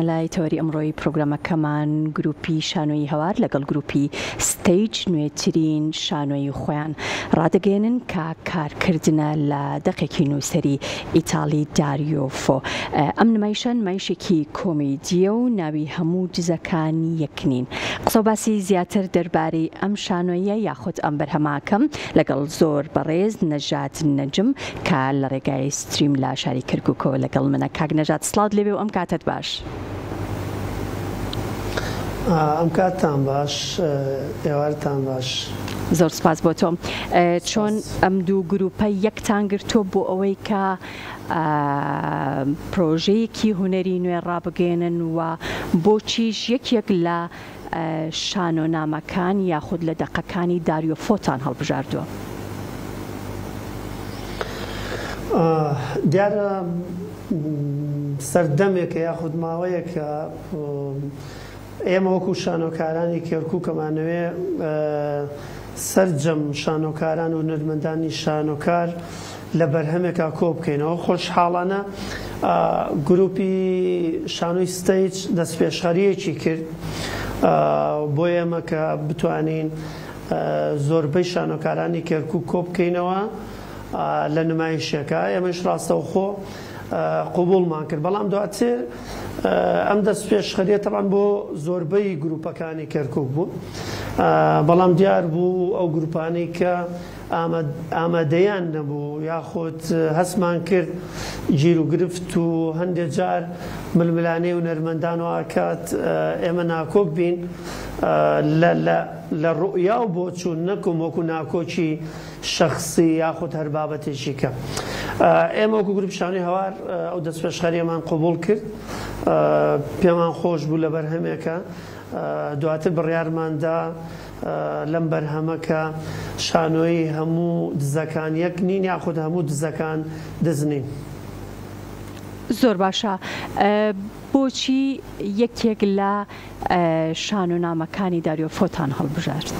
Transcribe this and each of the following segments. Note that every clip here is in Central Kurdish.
لای تۆری ئەمڕۆی پرۆگرامەکەمان گروپی شانۆیی هەوار لەگەڵ گروپی ستەیج نوێترین شانۆیی خۆیان ڕادەگەێنن کە کارکردنە لە دەقێکی نووسەری ئیتاڵی داریۆ فۆ. ئەم نمایشە نمایشێکی کۆمیدیە و ناوی هەموو جزەکانی یەکنین. قسە و باسی زیاتر دەربارەی ئەم شانۆیە یاخود ئەم بەرهەماکەم لەگەڵ زۆر بەڕێز نەژات نەجم کە لە ڕێگای ستریم لە شاری کەرکووکەوە لەگەڵ منە. کاک نەژات سڵاوت لێبێ و ئەم کاتت باش. ئەم کاتتان باش، ئێوارتان باش. زۆر سپاس بۆ تۆ. چۆن ئەم دوو گروپە یەکتان گرتۆ بۆ ئەوەی کە پرۆژەیەکی هونەری نوێ ڕابگەێنن و بۆچیش یەکێک لە شانۆنامەکان یاخود لە دەقەکانی داریۆ فۆتان هەڵبژاردووە؟ دیارە سەردەمێکە یاخود ماوەیەکە ئێمە وەکو شانۆکارانی کێرکووکەمانەوێ سەرجەم شانۆکاران و نەرمەندانی شانۆکار لە بەرهەمێکا کۆ بکەینەوە. خۆشحاڵانە گروپی شانۆی ستەیج دەستپێشخەریەکی کرد بۆ ئێمە کە بتوانین زۆربەی شانۆکارانی کێرکووک کۆ بکەینەوە لە نمایشەکە. ئێمەش ڕاستەوخۆ قبوڵمان کرد، بەڵام دواتر ئەم دەست پێشخەریە تەبەن بۆ زۆربەی گروپەکانی کەرکووک بوو، بەڵام دیار بوو ئەو گروپانەی کە ئامادەیان نەبوو یاخود هەستمان کرد گیر و گرفت و هەندێک جار ململانەی و نەرمەندان و ئاکات ئێمە ناکۆک بین لە ڕوئیا و بۆ چوون نەکوم وەکو ناکۆکی شخصی یاخود هەر بابەتێکی کە ئێمە وەکو گروپ شانۆی هەوار ئەو دەست پێشخەریەمان قبوڵ کرد، پێمان خۆش بوو لە بەرهەمێکە. دواتر بڕیارماندا لەم بەرهەمەکە شانۆیی هەموو دزەکان یەک نین یاخود هەموو دزەکان دزنین. زۆر باشە. بۆچی یەکێک لە شانۆنامەکانی داریۆ فۆتان هەڵبژارد؟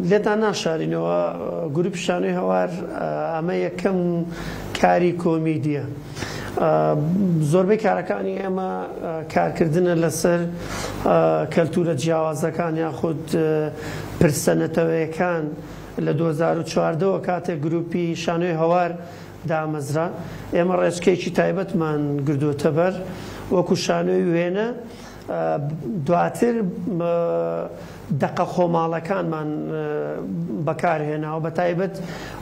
لێتان ناشارینەوە گروپ شانۆی هەوار ئەمە یەکەم کاری کۆمیدیە. زۆربەی کارەکانی ئێمە کارکردنە لەسەر کەلتورە جیاوازەکان یاخود پرسەنەتەوەیەکان. لە 2014ەوە کاتێک گروپی شانۆی هەوار دامەزرا ئێمە ڕێچکەیەکی تایبەتمان گردووەتە بەر وەکو شانۆی وێنە. دواتر دەقە خۆماڵەکانمان بەکارهێناوە، بە تایبەت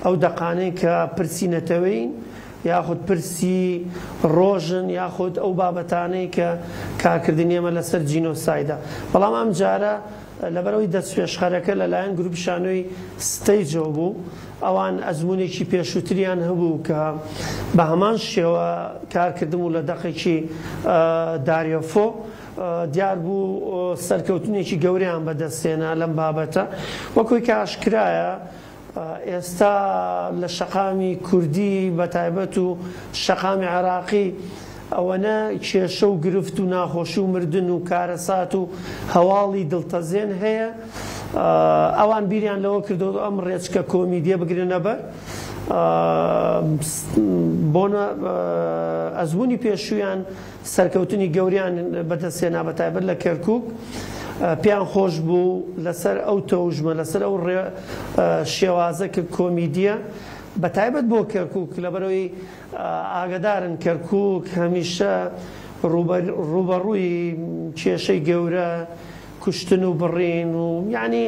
ئەو دەقانەی کە پرسی نەتەوەین یاخود پرسی ڕۆژن یاخود ئەو بابەتانەی کە کارکردنی ئێمە لەسەر جینۆسایدا. بەڵام ئەم جارە لەبەرەوەی دەست پێشخەرەکە لەلایەن گروپی شانۆی ستەیجەوە بوو، ئەوان ئەزمونێکی پێشووتریان هەبوو کە بە هەمان شێوە کارکردم و لە دەقێکی داریۆ فۆ دیار بوو سەرکەوتنێکی گەوریان بەدەستێنا لەم بابەتە. وەکوی کە ئاشکرایە ئێستا لە شەقامی کوردی بە تایبەت و شەقامی عێراقی ئەوەنە کێشە و گرفت و ناخۆشی و مردن و کارەسات و هەواڵی دڵتەزێن هەیە. ئەوان بیریان لەوە کردەوە ئەم ڕێچکە کۆمیدیە بگرنە بەر. بۆنە ئەزموونی پێشویان سەرکەوتنی گەوریان بەدەستێنا بە تایبەت لە کەرکووک. پێیان خۆش بوو لەسەر ئەو تەوژمە لەسەر ئەو شێوازە کرد کۆمیدیە بە تایبەت بۆ کەرکووک، لەبەرەوەی ئاگدارن کەرکووک هەمیشە ڕوبەڕووی کێشەی گەورە کوشتن و بڕین و یعنی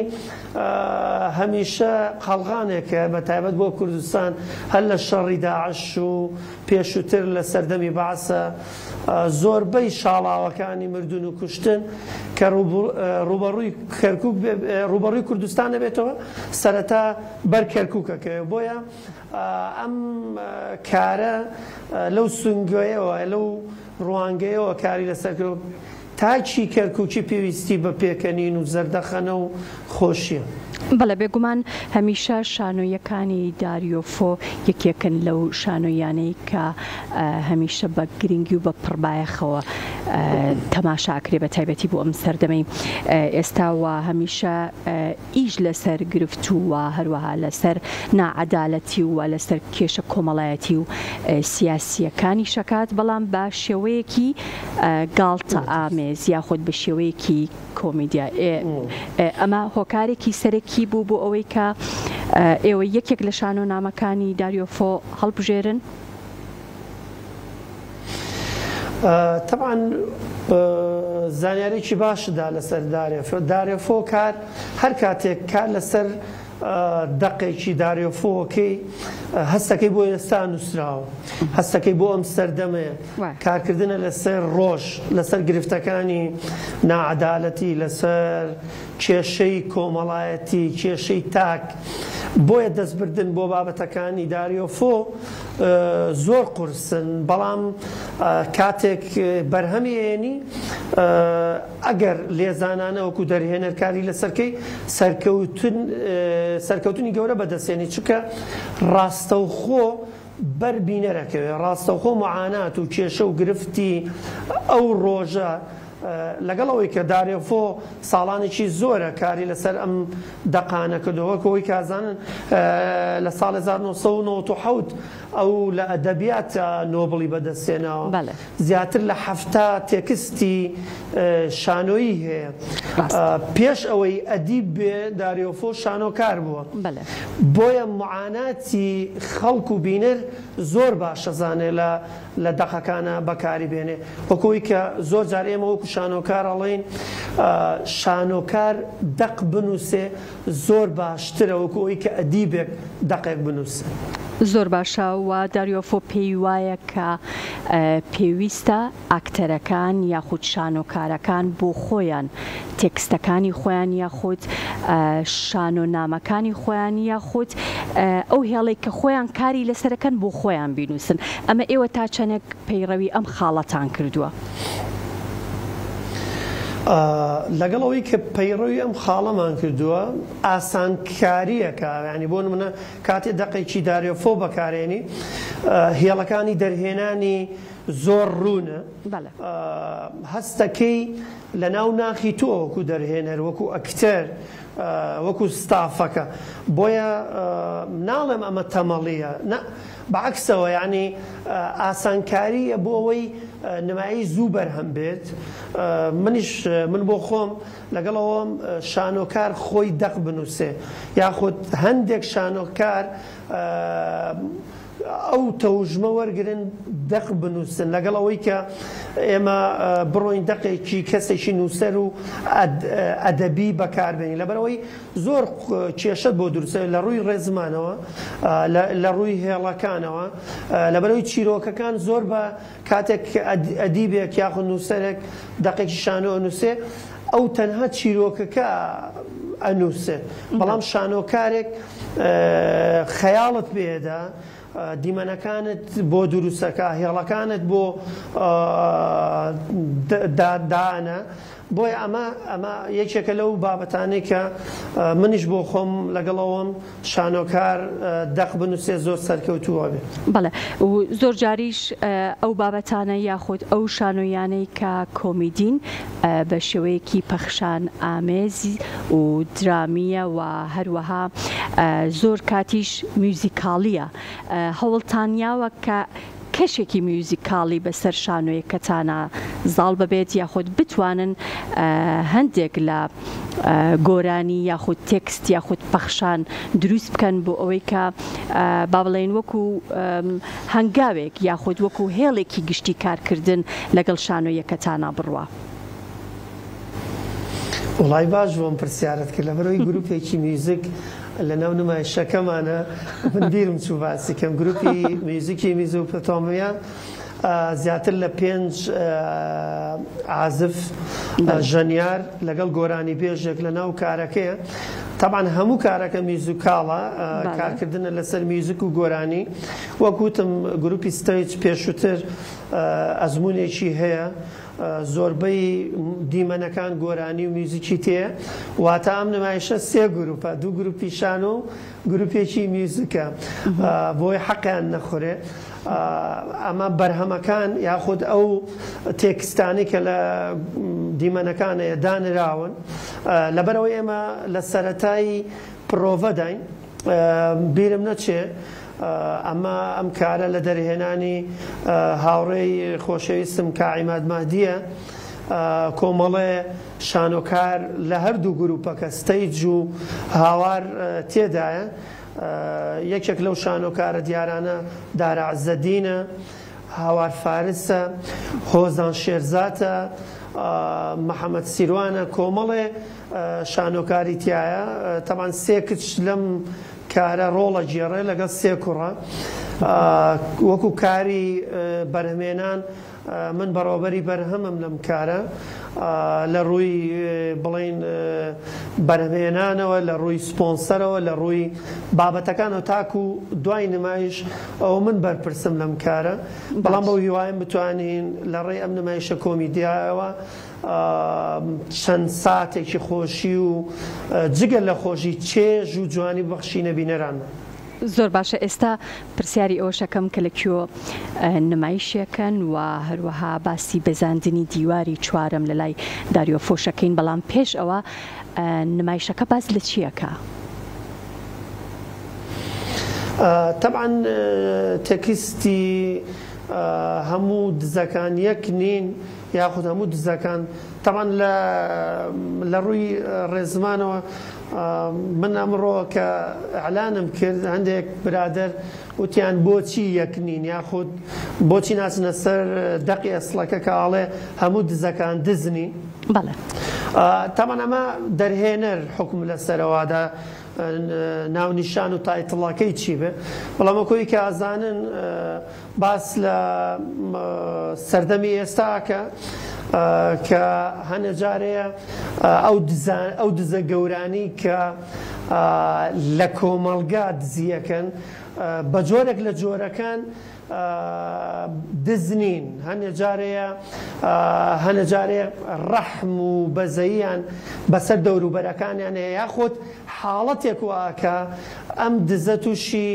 هەمیشە قەڵغانێکە بە تایبەت بۆ کوردستان هەر لە شەڕی داعش و پێشووتر لە سەردەمی بەعسە زۆربەی شاڵاوەکانی مردن و کوشتن کە ڕوبەڕووی کەرکووک ڕوبەڕووی کوردستان دەبێتەوە سەرەتا بەر کەرکووکەکەوە. بۆیە ئەم کارە لەو سنگۆیەوە لەو ڕوانگەیەوە کاری لەسەر تاچی کەرکووکی پێویستی بە پێکەنین و زەردەخەنە و خۆشیە. بەڵێ بێگومان هەمیشە شانۆیەکانی داریۆ فۆ یەکێکن لەو شانۆیانەی کە هەمیشە بە گرنگی و بە پڕبایەخەوە تەماشاکرێ بە تایبەتی بۆ ئەم سەردەمەی ئێستاوە هەمیشە ئیش لەسەر گرفت و هەروەها لەسەر نائەدالەتی و لەسەر کێشە کۆمەڵایەتی و سیاسیەکانی شەکات بەڵام بە شێوەیەکی گاڵتە ئامێز یاخود بە شێوەیەکی کۆمیدیا. ئەمە هۆکارێکی سەرەکی بوو بۆ ئەوەی کە ئێوە یەکێک لە شانۆنامەکانی داریۆفۆ هەڵبژێرن؟ طبعا زانیارێکی باشدا لەسەر داریۆفۆ کار هەر کاتێک کار لەسەر دەقێکی داریۆفۆکەی هەستەکەی بۆ ئێستا نووسراوە، هەستەکەی بۆ ئەم سەردەمەیە، کارکردنە لەسەر ڕۆژ، لەسەر گرفتەکانی نائەدالەتی، لەسەر کێشەی کۆمەڵایەتی، کێشەی تاک. بۆیە دەستبردن بۆ بابەتەکانی داریۆفۆ زۆر قورسن، بەڵام کاتێک بەرهەمێنی ئەگەر لێزانانە وەکو دەرهێنەرکاری لەسەرکەی سەرکەوتنی گەورە بەدەستێنی، چونکە ڕاستەوخۆ بەربینەرەکەوێ، ڕاستەوخۆ معانات و کێشە و گرفتی ئەو ڕۆژە لەگەڵەوەی کە داریۆفۆ ساڵانێکی زۆرە کاری لەسەر ئەم دەقانە کردەوە کۆی کازانن لە ساڵ 1997 ئەو لە ئەدەبیات نۆبڵی بەدەستێنەوە، زیاتر لە 70 تێکستی شانۆیی هەیە. پێش ئەوەی ئەدیب بێ داریۆفۆ شانۆکار بووە، بۆیە معاناتی خەڵک و بینەر زۆر باشەزانێ لە دەقەکانە بەکاری بێنێ. وەکۆی کە زۆر جار ئێمە وەکو شانۆکار ئەڵێن شانۆکار دەق بنووسێ زۆر باشترە وەکۆی کە ئەدیبێک دەقێک بنووسێ. زۆر باشە و داریۆفۆ پێی وایە کە پێویستە ئاکتەرەکان یاخود شانۆکارەکان بۆ خۆیان تێکستەکانی خۆیان یاخود شانۆنامەکانی خۆیان یاخود ئەو هێڵەی کە خۆیان کاری لەسەرەکەن بۆ خۆیان بینووسن. ئەمە ئێوە تا چەندێک پەیڕەوی ئەم خاڵەتان کردووە؟ لەگەڵەوەی کە پەیڕەوی ئەم خاڵەمان کردووە ئاسانکاریەکە، ینی بۆ نمونە کاتێ دەقێکی داریۆفۆ بەکارێنی هێڵەکانی دەرهێنانی زۆر ڕوونە، هەستەکەی لە ناو ناخی تۆ وەکو دەرهێنەر، وەکو ئەکتەر، وەکو ستافەکە. بۆیە ناڵێم ئەمە تەمەڵیە، بەعکسەوە یعنی ئاسانکاریە بۆ ئەوەی نمایی زوو بەرهەم بێت. من بۆ خۆم لەگەڵەوەم شانۆکار خۆی دەق بنووسێ، یاخود هەندێک شانۆکار ئەو تەوژمە وەرگرن دەق بنووسن، لەگەڵەوەی کە ئێمە بڕۆین دەقێکی کەسێکی نووسەر و ئەدەبی بەکاربێنی، لەبەرەوەی زۆر کێشەت بۆ دروستە لە ڕووی ڕێزمانەوە، لە ڕووی هێڵەکانەوە، لەبەرەوەی چیرۆکەکان زۆر بە کاتێک ئەدیبێک یاخود نووسەرێک دەقێکی شانۆ ئەنووسێ ئەو تەنها چیرۆکەکە ئەنووسێ، بەڵام شانۆکارێک خەیاڵت پێدا، دیمەنەکانت بۆ دروستەکە، هێڵەکانت بۆ دانە. بۆیە ئەمە یەکێکە لەو بابەتانەی کە منیش بۆ خۆم لەگەڵەوەم شانۆکار دەق بنووسێ زۆر سەرکەوتووە بێت. بەڵێ و زۆر جاریش ئەو بابەتانە یاخود ئەو شانۆیانەی کە کۆمیدین بە شێوەیەکی پەخشان ئامێزی و درامیە و هەروەها زۆر کاتیش میوزیکاڵیە. هەوڵتانیاوە کە کەشێکی میوزیکاڵی بەسەر شانۆیەکەتانە زاڵ ببێت یاخود بتوانن هەندێک لە گۆرانی یاخود تێکست یاخود پەخشان دروست بکەن بۆ ئەوەی کە با بڵێن وەکو هەنگاوێک یاخود وەکو هێڵێکی گشتی کارکردن لەگەڵ شانۆیەکەتانە بڕوە. وڵای باش بۆم پرسیارەت کرد لەبەرەوەی گروپێکی میوزیک لە ناو نمایشەکەمانە من بیرم چوو باسی کەم گروپی میوزیکی میزۆپۆتامیا زیاتر لە 5 عازف ژەنیار لەگەڵ گۆرانی بێژێک لە ناو کارەکەیە. طبعا هەموو کارەکە میوزیکاڵە، کارکردنە لەسەر میوزیک و گۆرانی. وەکوتم گروپی ستەیج پێشووتر ئەزمونێکی هەیە، زۆربەی دیمەنەکان گۆرانی و میوزیکی تێ، واتە ئەم نمایشە 3 گروپە، 2 گروپی شانۆ و گروپێکی میوزیکە، بۆی حەقیان نەخورێ. ئەمە بەرهەمەکان یاخود ئەو تێکستانی کە لە دیمەنەکانەیە دانراون لەبەرەوەی ئێمە لە سەرەتایی پرۆڤە داین بیرم نەچێ ئەمە ئەم کارە لە دەرهێنانی هاوڕێی خۆشەویستم کە عیماد مەهدیە کۆمەڵێ شانۆکار لە هەردوو گروپەکە ستەیج و هاوار تێدایە یەکێک لەو شانۆکارە دیارانە دارا عەزەدینە هاوار فارسە هۆزان شێرزاتە محەممەد سیروانە کۆمەڵێ شانۆکاری تایە تەمان سێ کچ لەم کارە ڕۆڵە جێڕێ لەگەڵ سێ کوڕە وەکو کاری بەرهمێنان من بەڕۆبەری بەرهەمم لەم کارە لە ڕووی بڵین بەرهمێنانەوە لە ڕووی سپۆنسەرەوە لە ڕووی بابەتەکانەوە تاکو دوای نمایش ئەو من بەرپرسم لەم کارە بەڵام بەو هیوایم بتوانین لە ڕێی ئەم نمایشە کۆمیدیایەوە چەند ساتێکی خۆشی و جگە لە خۆشی چێژ و جوانی بەخشینە بینەران. زۆر باشە ئێستا پرسیاری ئەوەشەکەم کە لەکوێ نمایشێکەن و هەروەها باسی بەزاندنی دیواری چوارەم لە لای داریۆ فۆشەکەین بەڵام پێش ئەوە نمایشەکە باز لە چیەکە؟ طبعاً تێکستی هەموو دزەکان یەک نین یاخود هەموو دزەکان طبعاً لە ڕووی ڕێزمانەوە من ئەمڕۆ کە ئەعلانم کرد هەندێک برادەر وتیان بۆچی یەکنین یاخود بۆچی ناچنە سەر دەقی ئەسڵەکە کە ئاڵێ هەموو دزەکان دزنی بەڵێ تەمان ئەمە دەرهێنەر حکم لەسەرەوەدا ناونیشان و تایتڵەکەی چی بێ بەڵام ئەوەی کە ئازانن باس لە سەردەمی ئێستاکە کە هەنە جارەیە ئەو دزە گەورانی کە لە کۆمەڵگا دزیەکەن بە جۆرێک لە جۆرەکان دزنین هەنێ جارەیە ڕەحم و بەزەییان بەسەر دەوروبەرەکانیان هەیە یاخود حاڵەتێک واکە ئەم دزە تووشی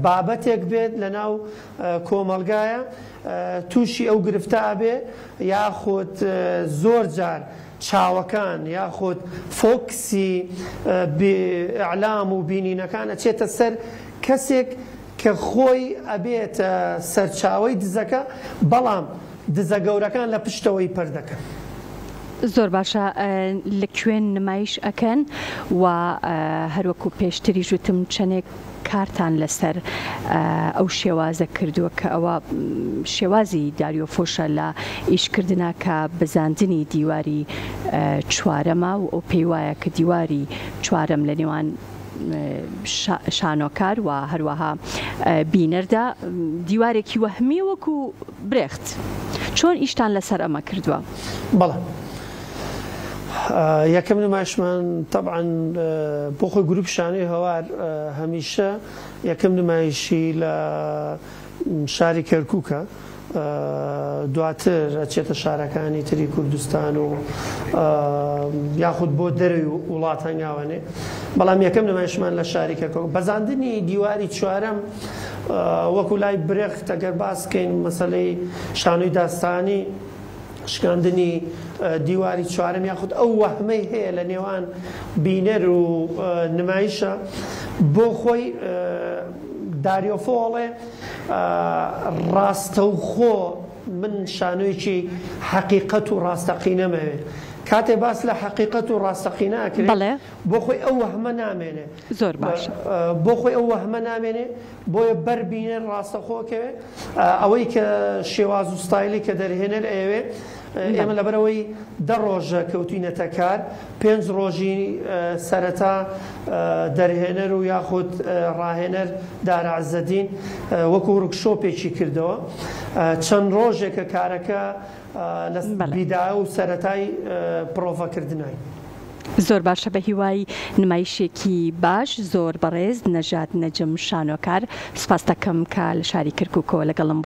بابەتێک بێت لە ناو کۆمەڵگایە تووشی ئەو گرفتە بێ یاخود زۆر جار چاوەکان یاخود فۆکسی ئەعلام و بینینەکانە چێتە سەر کەسێک کە خۆی ئەبێتە سەرچاوەی دزەکە بەڵام دزە گەورەکان لە پشتەوەی پەردەکەن. زۆر باشە لەکوێن نمایش ئەکەن و هەروەکو پێشتری ژوتم چەندێک کارتان لەسەر ئەو شێوازە کردووە کە ئەوە شێوازی داریۆ فۆشە لە ئیشکردنا کە بزاندنی دیواری چوارەمە و ئەو پێی وایە کە دیواری چوارەم لە نێوان شانۆکار و هەروەها بینەردا دیوارێکی وەهمی وەکو برێخت چۆن ئیشتان لەسەر ئەمە کردووە؟ بەڵێ یەکەم نمایشمان طبعاً بۆ خۆی گروپ شانۆی هەوار هەمیشە یەکەم نمایشی لە شاری کەرکووکە دواتر ئەچێتە شارەکانی تری کوردستان و یاخود بۆ دەروی وڵات هەنگاوانێ بەڵام یەکەم نمایشمان لە شاری کەرکووک بەزاندنی دیواری چوارەم وەکو لای برێخت ئەگەر باسکەین مەسەلەی شانۆی داستانی شکاندنی دیواری چوارەم یاخود ئەو وەهمەی هەیە لە نێوان بینەر و نمایشە بۆ خۆی داریۆفۆڵێ ڕاستەوخۆ من شانۆیەکی حەقیقەت و ڕاستەقینەمەوێ کاتێ باس لە حەقیقەت و ڕاستەقینە ئەکرێت بۆ خۆی ئەو وەهمە نامێنێ زۆر باشە بۆ خۆی ئەو وەهمە نامێنێ بۆیە بەربینێ ڕاستەخۆکەوێ ئەوەی کە شێواز و ستایلی کە دەرهێنەر ئێوێ ئێمە لەبەرەوەی 10 ڕۆژە کەوتوینەتە کار 5 ڕۆژی سەرەتا دەرهێنەر و یاخود ڕاهێنەر دارا عەزەدین وەکو ورکشۆپێکی کردەوە چەند ڕۆژێکە کارەکە لە بیدایە و سەرەتای پرۆڤەکردنای. زۆر باشە بە هیوای نمایشێکی باش زۆر بەڕێز نەژاد نەجم شانۆکار سپاس دەکەم کە لە شاری کەرکووکەوە لەگەڵم